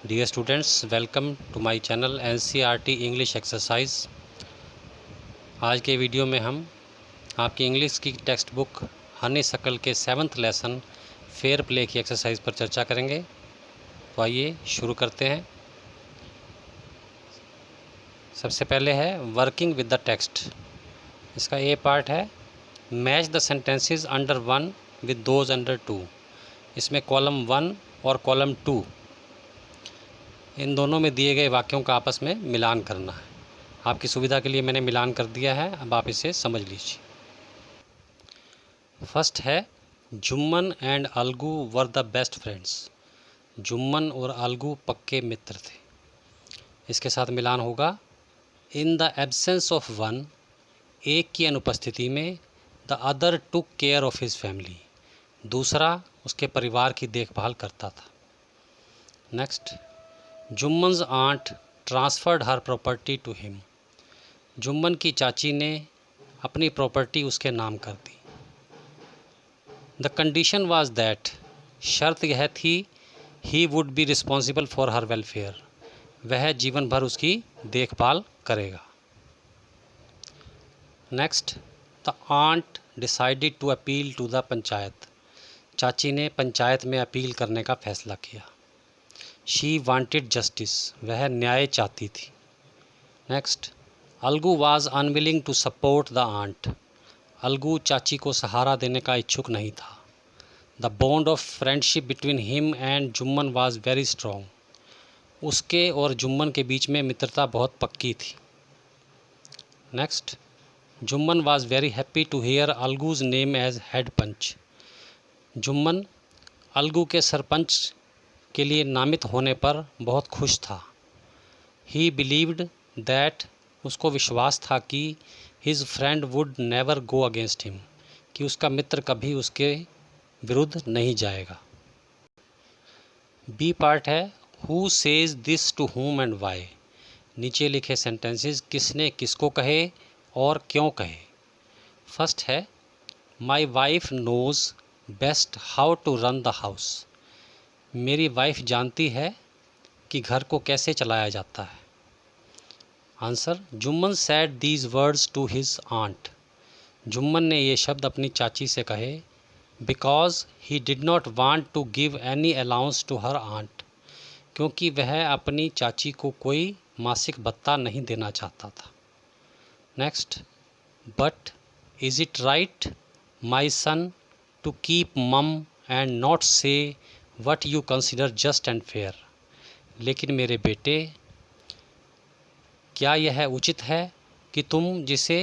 Dear students, welcome to my channel NCERT English exercise. आज के video में हम आपकी इंग्लिश की टेक्स्ट बुक हनीसकल के 7th लेसन फेयर प्ले की एक्सरसाइज पर चर्चा करेंगे। तो आइए शुरू करते हैं। सबसे पहले है वर्किंग विद द टेक्स्ट। इसका ए पार्ट है match the sentences under 1 with those under 2। इसमें कॉलम 1 और कॉलम 2 इन दोनों में दिए गए वाक्यों का आपस में मिलान करना है। आपकी सुविधा के लिए मैंने मिलान कर दिया है, अब आप इसे समझ लीजिए। फर्स्ट है Jumman and Algu were the best friends. Jumman और अलगू पक्के मित्र थे। इसके साथ मिलान होगा in the absence of one, एक की अनुपस्थिति में the other took care of his family, दूसरा उसके परिवार की देखभाल करता था। Next, Jumman's aunt transferred her property to him. Jumman की चाची ने अपनी प्रॉपर्टी उसके नाम कर दी। द कंडीशन वाज दैट, शर्त यह थी he would be responsible for her welfare, वह जीवन भर उसकी देखभाल करेगा। Next, the aunt decided to appeal to the panchayat. चाची ने पंचायत में अपील करने का फैसला किया। शी वांटेड जस्टिस, वह न्याय चाहती थी। Next, Algu was unwilling to support the aunt. Algu चाची को सहारा देने का इच्छुक नहीं था। The bond of friendship between him and Jumman was very strong. उसके और जुम्मन के बीच में मित्रता बहुत पक्की थी। Next, Jumman was very happy to hear Algu's name as head panch. Jumman Algu के सरपंच के लिए नामित होने पर बहुत खुश था। ही बिलीव्ड दैट, उसको विश्वास था कि his friend would never go against him, कि उसका मित्र कभी उसके विरुद्ध नहीं जाएगा। बी पार्ट है who says this to whom and why. नीचे लिखे सेंटेंसेस किसने किसको कहे और क्यों कहे। फर्स्ट है my wife knows best how to run the house. मेरी वाइफ जानती है कि घर को कैसे चलाया जाता है। Answer, Jumman said these words to his aunt. जुम्मन ने ये शब्द अपनी चाची से कहे because he did not want to give any allowance to her aunt, क्योंकि वह अपनी चाची को कोई मासिक भत्ता नहीं देना चाहता था। Next, but is it right my son to keep mum and not say what you consider just and fair. लेकिन मेरे बेटे, क्या यह उचित है कि तुम जिसे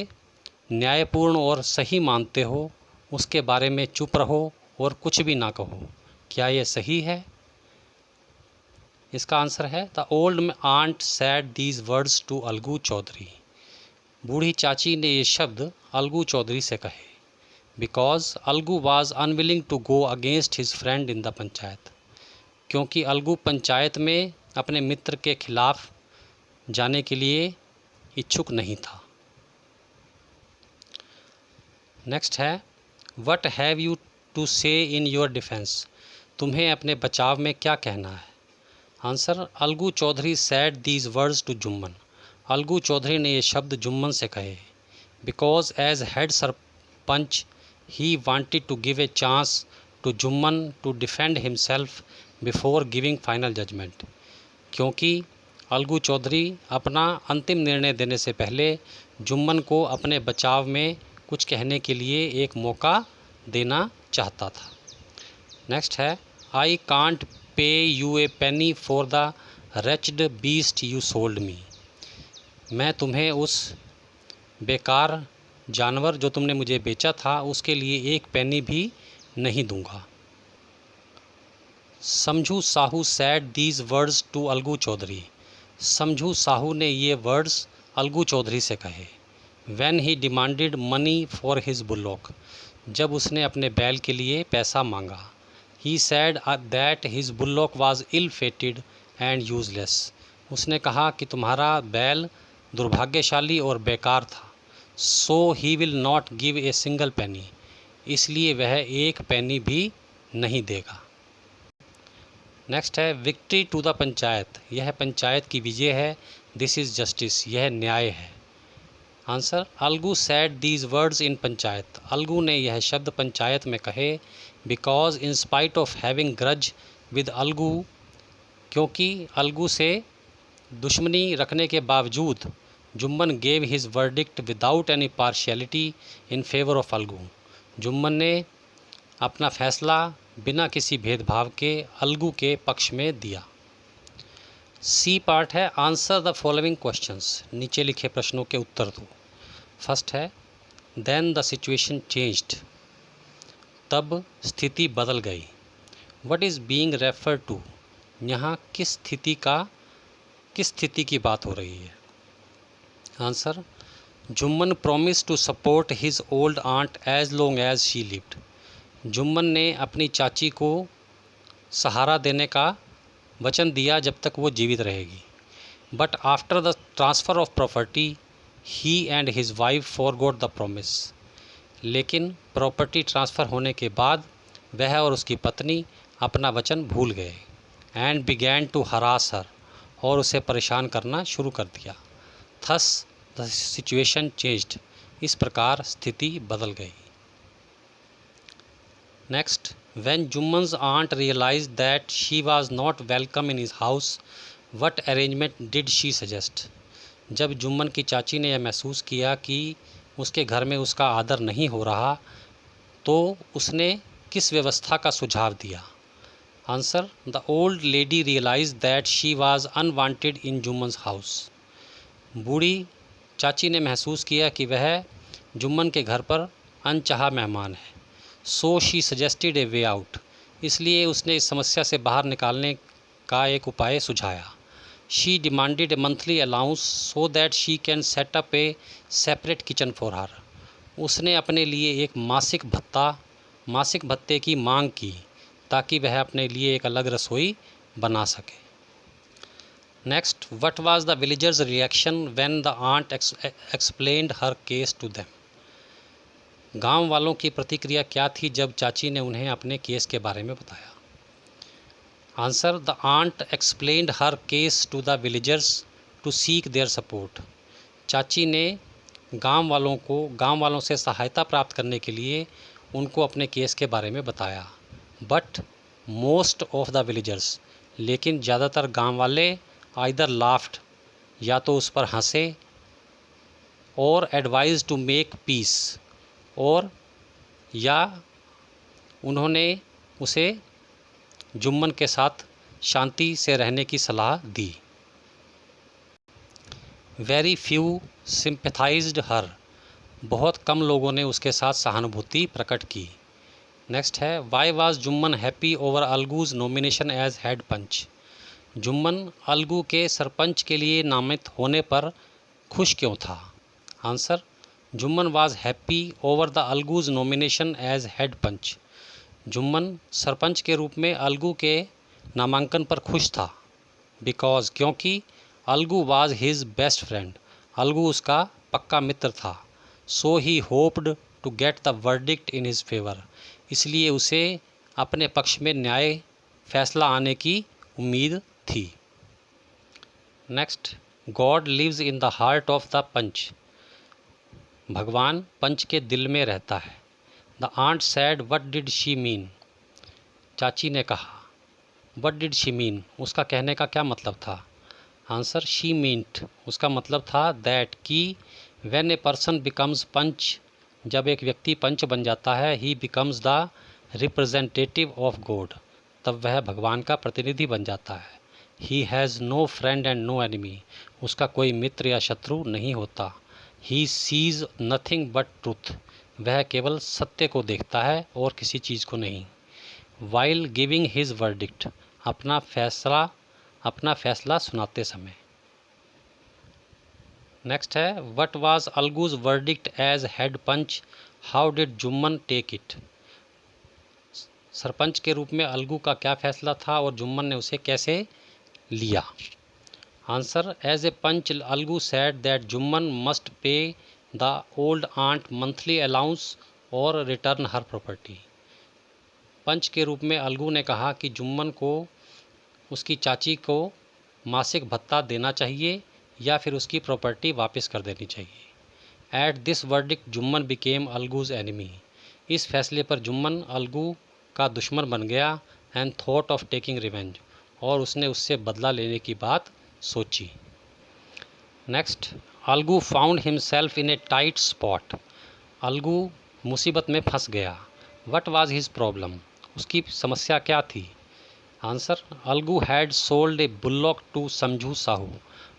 न्यायपूर्ण और सही मानते हो उसके बारे में चुप रहो और कुछ भी ना कहो? क्या यह सही है? इसका आंसर है the old aunt said these words to Algu Chaudhary. बूढ़ी चाची ने ये शब्द अलगू चौधरी से कहे because Algu was unwilling to go against his friend in the panchayat, क्योंकि अलगू पंचायत में अपने मित्र के खिलाफ जाने के लिए इच्छुक नहीं था। नेक्स्ट है व्हाट हैव यू टू से इन योर डिफेंस। तुम्हें अपने बचाव में क्या कहना है? Answer, Algu Chaudhary said these words to Jumman. Algu Chaudhary ने ये शब्द जुम्मन से कहे because as head sarpanch he wanted to give a chance to Jumman to defend himself before giving final judgement, क्योंकि अलगू चौधरी अपना अंतिम निर्णय देने से पहले जुम्मन को अपने बचाव में कुछ कहने के लिए एक मौका देना चाहता था। नेक्स्ट है I can't pay you a penny for the wretched beast you sold me. मैं तुम्हें उस बेकार जानवर जो तुमने मुझे बेचा था उसके लिए एक पेनी भी नहीं दूंगा। Samjhu Sahu said these words to Algu Chaudhary. Samjhu Sahu ने ये वर्ड्स अलगू चौधरी से कहे when he demanded money for his bullock, जब उसने अपने बैल के लिए पैसा मांगा। He said that his bullock was ill fated and useless. उसने कहा कि तुम्हारा बैल दुर्भाग्यशाली और बेकार था। So he will not give a single penny, इसलिए वह एक पेनी भी नहीं देगा। नेक्स्ट है विक्ट्री टू द पंचायत, यह पंचायत की विजय है। दिस इज़ जस्टिस, यह न्याय है। Answer, Algu sad these words in panchayat, Algu ने यह शब्द पंचायत में कहे। Because in spite of having grudge with Algu, क्योंकि अलगू से दुश्मनी रखने के बावजूद Jumman gave his verdict without any partiality in favour of Algu, Jumman ने अपना फैसला बिना किसी भेदभाव के अलगू के पक्ष में दिया। सी पार्ट है आंसर द फॉलोइंग क्वेश्चंस, नीचे लिखे प्रश्नों के उत्तर दो। फर्स्ट है देन द सिचुएशन चेंज्ड, तब स्थिति बदल गई। What is being refer to, यहाँ किस स्थिति की बात हो रही है। Answer, Jumman promise to support his old aunt as long as she lived, Jumman ने अपनी चाची को सहारा देने का वचन दिया जब तक वो जीवित रहेगी। But after the transfer of property he and his wife forgot the promise, लेकिन प्रॉपर्टी ट्रांसफ़र होने के बाद वह और उसकी पत्नी अपना वचन भूल गए। एंड बिगैन टू हरास हर, और उसे परेशान करना शुरू कर दिया। थस द सिचुएशन चेंज्ड, इस प्रकार स्थिति बदल गई। Next, when Jumman's aunt realised that she was not welcome in his house, what arrangement did she suggest, जब जुम्मन की चाची ने यह महसूस किया कि उसके घर में उसका आदर नहीं हो रहा, तो उसने किस व्यवस्था का सुझाव दिया। Answer, the old lady realise that she was unwanted in Jumman's house, बूढ़ी चाची ने महसूस किया कि वह जुम्मन के घर पर अनचाहा मेहमान है। So she suggested A way out, इसलिए उसने इस समस्या से बाहर निकालने का एक उपाय सुझाया। She demanded A monthly allowance so that she can set up A separate kitchen for her, उसने अपने लिए एक मासिक भत्ते की मांग की ताकि वह अपने लिए एक अलग रसोई बना सके। Next, what was the villagers reaction when the aunt explained her case to them, गांव वालों की प्रतिक्रिया क्या थी जब चाची ने उन्हें अपने केस के बारे में बताया। Answer, the aunt explained her case to the villagers to seek their support, चाची ने गांव वालों से सहायता प्राप्त करने के लिए उनको अपने केस के बारे में बताया। But most of the villagers, लेकिन ज़्यादातर गांव वाले आइदर लाफ्ड, या तो उस पर हंसे, और एडवाइज टू मेक पीस, और या उन्होंने उसे जुम्मन के साथ शांति से रहने की सलाह दी। वेरी फ्यू सिंपैथाइज्ड हर, बहुत कम लोगों ने उसके साथ सहानुभूति प्रकट की। नेक्स्ट है why was Jumman happy over Algu's nomination as head panch, Jumman Algu के सरपंच के लिए नामित होने पर खुश क्यों था। Answer, Jumman was happy over the Algu's nomination as head panch, Jumman sarpanch के रूप में अलगू के नामांकन पर खुश था। बिकॉज, क्योंकि Algu was his best friend, Algu उसका पक्का मित्र था। So he hoped to get the verdict in his favour, इसलिए उसे अपने पक्ष में न्याय फैसला आने की उम्मीद थी। Next, God lives in the heart of the panch, भगवान पंच के दिल में रहता है। The aunt said what did she mean, चाची ने कहा। व्हाट डिड शी मीन, उसका कहने का क्या मतलब था। आंसर, शी मीन्ट, उसका मतलब था दैट कि when a person becomes panch, जब एक व्यक्ति पंच बन जाता है, he becomes the representative of God, तब वह भगवान का प्रतिनिधि बन जाता है। He has no friend and no enemy, उसका कोई मित्र या शत्रु नहीं होता। He sees nothing but truth, वह केवल सत्य को देखता है और किसी चीज़ को नहीं। वाइल गिविंग हिज वर्डिक्ट, अपना फैसला सुनाते समय। नेक्स्ट है what was Algu's verdict as head panch, how did Jumman take it, sarpanch के रूप में अलगू का क्या फैसला था और जुम्मन ने उसे कैसे लिया। Answer, as a panch Algu said that Jumman must pay the old aunt monthly allowance और रिटर्न हर प्रॉपर्टी, पंच के रूप में अलगू ने कहा कि जुम्मन को उसकी चाची को मासिक भत्ता देना चाहिए या फिर उसकी प्रॉपर्टी वापस कर देनी चाहिए। At this verdict Jumman became Algu's enemy. इस फैसले पर जुम्मन अलगू का दुश्मन बन गया। And thought of taking revenge, और उसने उससे बदला लेने की बात सोची। Next, Algu found himself in a tight spot. Algu मुसीबत में फंस गया। वट वाज हिज प्रॉब्लम, उसकी समस्या क्या थी? Answer, Algu had sold a bullock to Samjhu Sahu.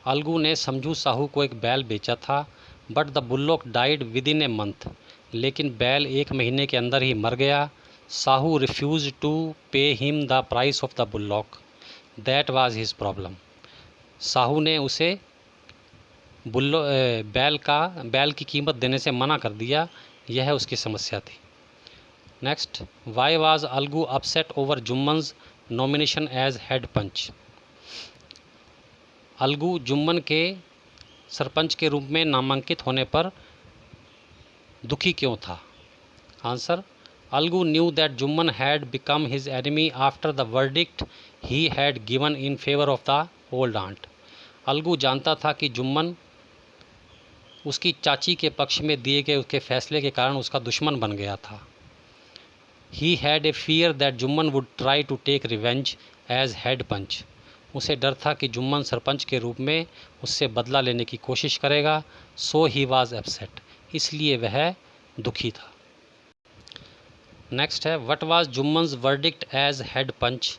Algu ने समझू साहू को एक बैल बेचा था। But the bullock died within a month. लेकिन बैल 1 महीने के अंदर ही मर गया। Sahu refuse to pay him the price of the bullock. That was his problem. Sahu ने उसे बैल की कीमत देने से मना कर दिया। यह उसकी समस्या थी। Next, why was Algu upset over Jumman's nomination as head panch. Algu Jumman के सरपंच के रूप में नामांकित होने पर दुखी क्यों था? Answer, Algu knew that Jumman had become his enemy after the verdict he had given in favour of the old aunt. Algu जानता था कि जुम्मन उसकी चाची के पक्ष में दिए गए उसके फैसले के कारण उसका दुश्मन बन गया था। He had a fear that Jumman would try to take revenge as head panch. उसे डर था कि जुम्मन सरपंच के रूप में उससे बदला लेने की कोशिश करेगा। सो ही वाज अपसेट, इसलिए वह दुखी था। नेक्स्ट है, what was Jumman's verdict as head panch.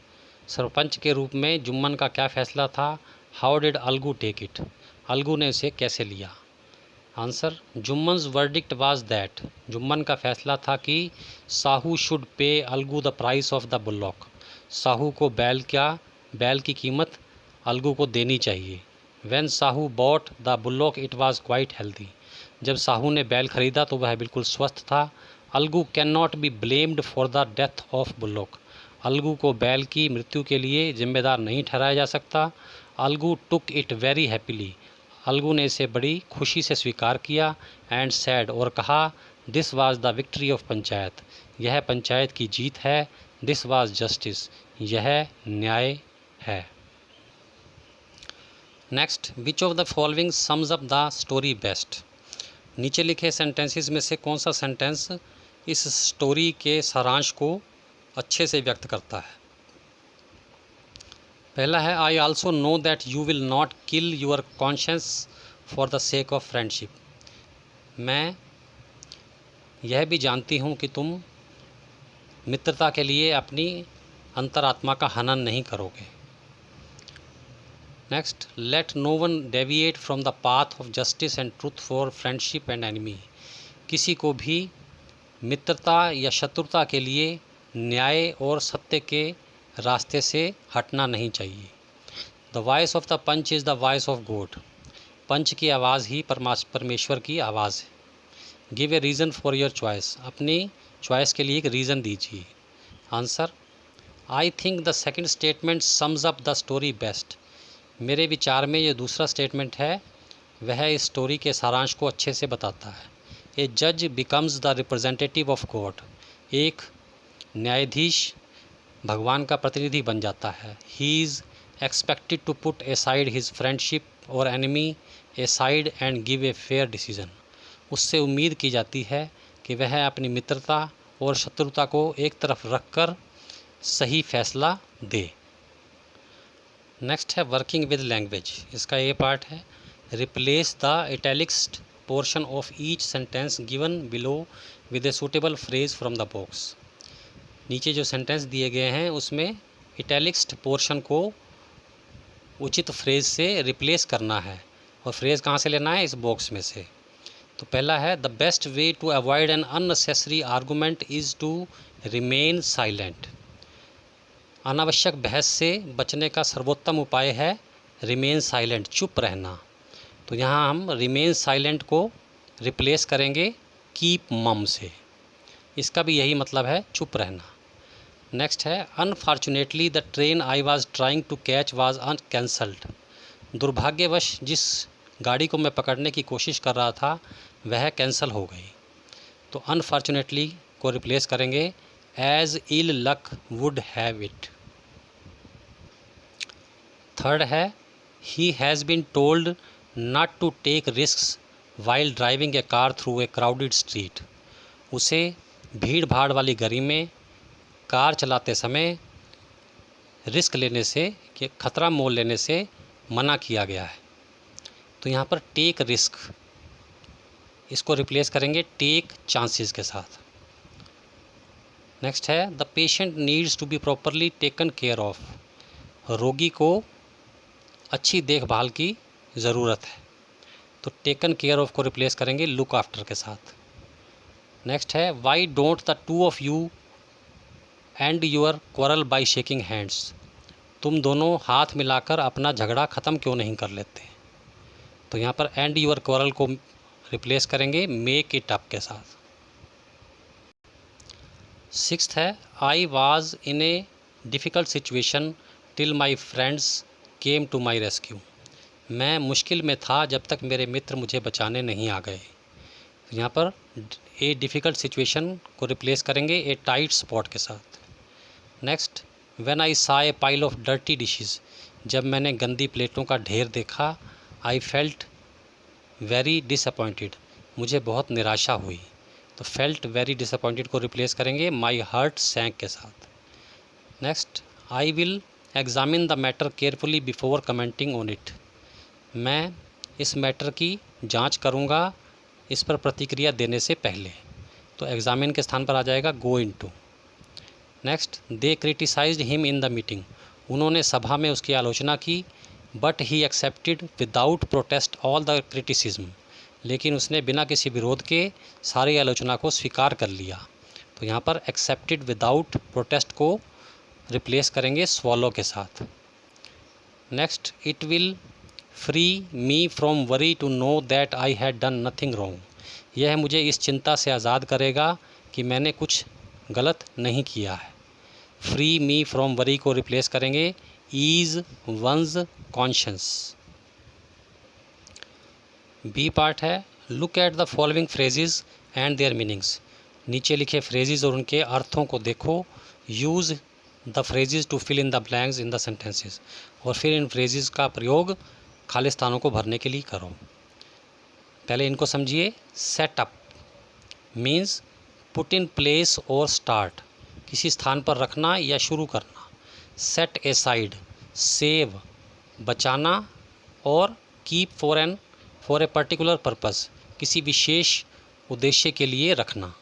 Sarpanch के रूप में जुम्मन का क्या फैसला था? How did Algu take it, Algu ने उसे कैसे लिया? Answer, Jumman's verdict was that, Jumman का फैसला था कि Sahu should pay Algu the price of the bullock. Sahu को बैल की कीमत अलगू को देनी चाहिए। When Sahu bought the bullock it was quite healthy. जब साहू ने बैल खरीदा तो वह बिल्कुल स्वस्थ था। Algu can not be blamed for the death of bullock. Algu को बैल की मृत्यु के लिए जिम्मेदार नहीं ठहराया जा सकता। Algu took it very happily. Algu ने इसे बड़ी खुशी से स्वीकार किया। एंड सैड, और कहा, this was the victory of panchayat, यह पंचायत की जीत है। दिस वाज जस्टिस, यह न्याय है। Next, which of the following sums up the story best. नीचे लिखे सेंटेंसेस में से कौन सा सेंटेंस इस स्टोरी के सारांश को अच्छे से व्यक्त करता है? पहला है, I also know that you will not kill your conscience for the sake of friendship. मैं यह भी जानती हूँ कि तुम मित्रता के लिए अपनी अंतरात्मा का हनन नहीं करोगे। Next, let no one deviate from the path of justice and truth for friendship and enemy. किसी को भी मित्रता या शत्रुता के लिए न्याय और सत्य के रास्ते से हटना नहीं चाहिए। The voice of the panch is the voice of God. Panch की आवाज़ ही परमेश्वर की आवाज़ है। Give a reason for your choice, अपनी चॉइस के लिए एक रीज़न दीजिए। Answer, I think the second statement sums up the story best. मेरे विचार में ये दूसरा स्टेटमेंट है वह इस स्टोरी के सारांश को अच्छे से बताता है। ए जज becomes the representative of God. एक न्यायाधीश भगवान का प्रतिनिधि बन जाता है। He is expected to put aside his friendship और enemy aside and give a fair decision. उससे उम्मीद की जाती है कि वह अपनी मित्रता और शत्रुता को एक तरफ रखकर सही फैसला दे। नेक्स्ट है वर्किंग विद लैंग्वेज। इसका ये पार्ट है, replace the italicised portion of each sentence given below with a suitable phrase from the box. नीचे जो सेंटेंस दिए गए हैं उसमें इटैलिक्स्ड पोर्शन को उचित फ्रेज से रिप्लेस करना है। और फ्रेज कहाँ से लेना है? इस बॉक्स में से। तो पहला है, the best way to avoid an unnecessary argument is to remain silent. अनावश्यक बहस से बचने का सर्वोत्तम उपाय है रिमेन साइलेंट, चुप रहना। तो यहाँ हम रिमेन साइलेंट को रिप्लेस करेंगे कीप मम से। इसका भी यही मतलब है, चुप रहना। नेक्स्ट है, unfortunately the train I was trying to catch was cancelled. दुर्भाग्यवश जिस गाड़ी को मैं पकड़ने की कोशिश कर रहा था वह कैंसिल हो गई। तो अनफॉर्चुनेटली को रिप्लेस करेंगे as ill luck would have it. Third है he has been told not to take risks while driving a car through a crowded street. उसे भीड़ भाड़ वाली गली में कार चलाते समय रिस्क लेने से कि खतरा मोल लेने से मना किया गया है। तो यहाँ पर टेक रिस्क, इसको रिप्लेस करेंगे टेक चांसेस के साथ। नेक्स्ट है the patient needs to be properly taken care of. रोगी को अच्छी देखभाल की ज़रूरत है, तो टेकन केयर ऑफ को रिप्लेस करेंगे लुक आफ्टर के साथ। नेक्स्ट है why don't the two of you end your quarrel by shaking hands. तुम दोनों हाथ मिलाकर अपना झगड़ा ख़त्म क्यों नहीं कर लेते। तो यहाँ पर एंड योर क्वारल को रिप्लेस करेंगे मेक इट अप के साथ। सिक्स्थ है I was in a difficult situation till my friends came to my rescue. मैं मुश्किल में था जब तक मेरे मित्र मुझे बचाने नहीं आ गए। तो यहाँ पर ए डिफ़िकल्ट सिचुएशन को रिप्लेस करेंगे ए टाइट स्पॉट के साथ। नेक्स्ट व्हेन आई सा ए पाइल ऑफ डर्टी डिशेज़। जब मैंने गंदी प्लेटों का ढेर देखा आई फेल्ट वेरी डिसअपॉइंटेड। मुझे बहुत निराशा हुई। तो फेल्ट वेरी डिसअपॉइंटेड को रिप्लेस करेंगे माई हार्ट सैंक के साथ। Next I will examine the matter carefully before commenting on it. मैं इस मैटर की जांच करूंगा इस पर प्रतिक्रिया देने से पहले। तो एग्ज़ामिन के स्थान पर आ जाएगा go into. Next they criticised him in the meeting. उन्होंने सभा में उसकी आलोचना की but he accepted without protest all the criticism. लेकिन उसने बिना किसी विरोध के सारी आलोचना को स्वीकार कर लिया। तो यहाँ पर एक्सेप्टेड विदाउट प्रोटेस्ट को रिप्लेस करेंगे स्वॉलो के साथ। Next it will free me from worry to know that I had done nothing wrong. यह मुझे इस चिंता से आज़ाद करेगा कि मैंने कुछ गलत नहीं किया है। फ्री मी फ्रॉम वरी को रिप्लेस करेंगे ease one's conscience. B part है look at the following phrases and their meanings. नीचे लिखे फ्रेजेस और उनके अर्थों को देखो। Use the phrases to fill in the blanks in the sentences. और फिर इन फ्रेजेस का प्रयोग खाली स्थानों को भरने के लिए करो। पहले इनको समझिए। Set up means put in place और स्टार्ट, किसी स्थान पर रखना या शुरू करना। सेट ए साइड सेव बचाना और keep for a particular purpose, किसी विशेष उद्देश्य के लिए रखना।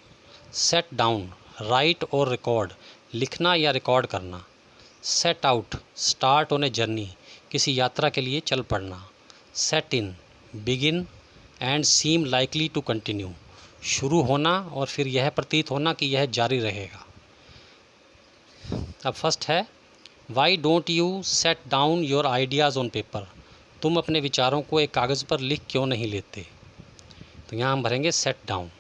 सेट डाउन राइट और रिकॉर्ड, लिखना या रिकॉर्ड करना। Set out start on a journey, किसी यात्रा के लिए चल पड़ना। Set in begin and seem likely to continue, शुरू होना और फिर यह प्रतीत होना कि यह जारी रहेगा। अब फर्स्ट है why don't you set down your ideas on paper. तुम अपने विचारों को एक कागज़ पर लिख क्यों नहीं लेते। तो यहाँ हम भरेंगे set down.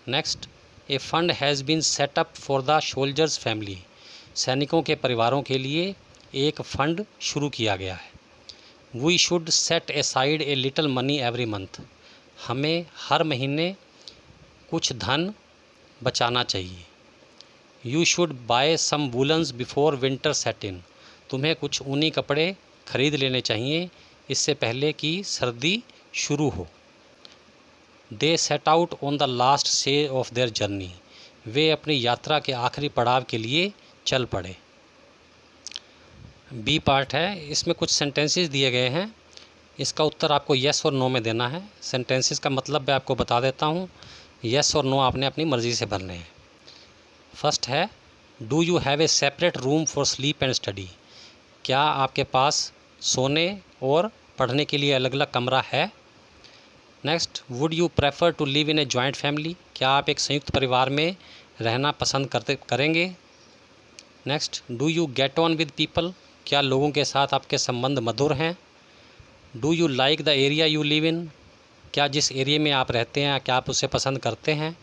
Next a fund has been set up for the soldiers family. सैनिकों के परिवारों के लिए एक फ़ंड शुरू किया गया है। We should set aside a little money every month. हमें हर महीने कुछ धन बचाना चाहिए। You should buy some woollens before winter set in. तुम्हें कुछ ऊनी कपड़े खरीद लेने चाहिए इससे पहले कि सर्दी शुरू हो। They set out on the last stage of their journey. वे अपनी यात्रा के आखिरी पड़ाव के लिए चल पड़े। बी पार्ट है, इसमें कुछ सेंटेंसेस दिए गए हैं। इसका उत्तर आपको येस और नो में देना है। सेंटेंसेस का मतलब मैं आपको बता देता हूँ। येस और नो आपने अपनी मर्ज़ी से भरने हैं। फर्स्ट है do you have a separate room for sleep and study. क्या आपके पास सोने और पढ़ने के लिए अलग अलग कमरा है। Next would you prefer to live in a joint family. क्या आप एक संयुक्त परिवार में रहना पसंद करेंगे। Next do you get on with people. क्या लोगों के साथ आपके संबंध मधुर हैं। Do you like the area you live in. क्या जिस एरिया में आप रहते हैं क्या आप उसे पसंद करते हैं।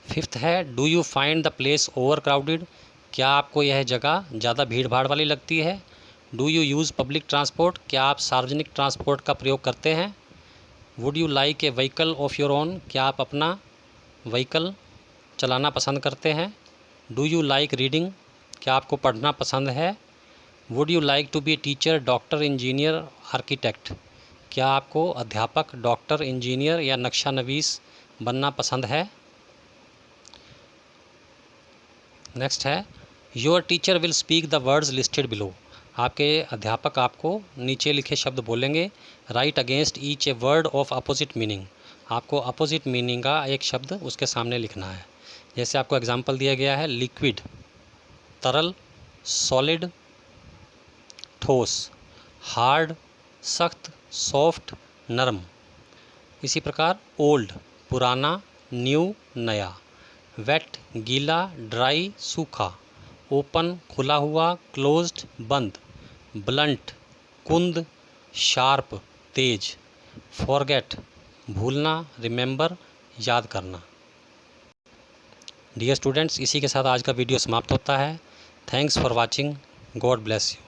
फिफ्थ है do you find the place over crowded. क्या आपको यह जगह ज़्यादा भीड़ भाड़ वाली लगती है। Do you use public transport. क्या आप सार्वजनिक ट्रांसपोर्ट का प्रयोग करते हैं। Would you like a vehicle of your own. क्या आप अपना व्हीकल चलाना पसंद करते हैं। Do you like reading. क्या आपको पढ़ना पसंद है। Would you like to be teacher, doctor, engineer, architect? क्या आपको अध्यापक, डॉक्टर, इंजीनियर या नक्शा नवीस बनना पसंद है? नेक्स्ट है, your teacher will speak the words listed below. आपके अध्यापक आपको नीचे लिखे शब्द बोलेंगे। Right against each a word of opposite meaning. आपको अपोजिट मीनिंग का एक शब्द उसके सामने लिखना है। जैसे आपको एग्जांपल दिया गया है, लिक्विड तरल, सॉलिड ठोस, हार्ड सख्त, सॉफ्ट नरम। इसी प्रकार ओल्ड पुराना, न्यू नया, वेट गीला, ड्राई सूखा, ओपन खुला हुआ, क्लोज्ड बंद, ब्लंट कुंद, शार्प तेज, फॉरगेट भूलना, रिमेंबर याद करना। डियर स्टूडेंट्स, इसी के साथ आज का वीडियो समाप्त होता है। Thanks for watching. God bless you.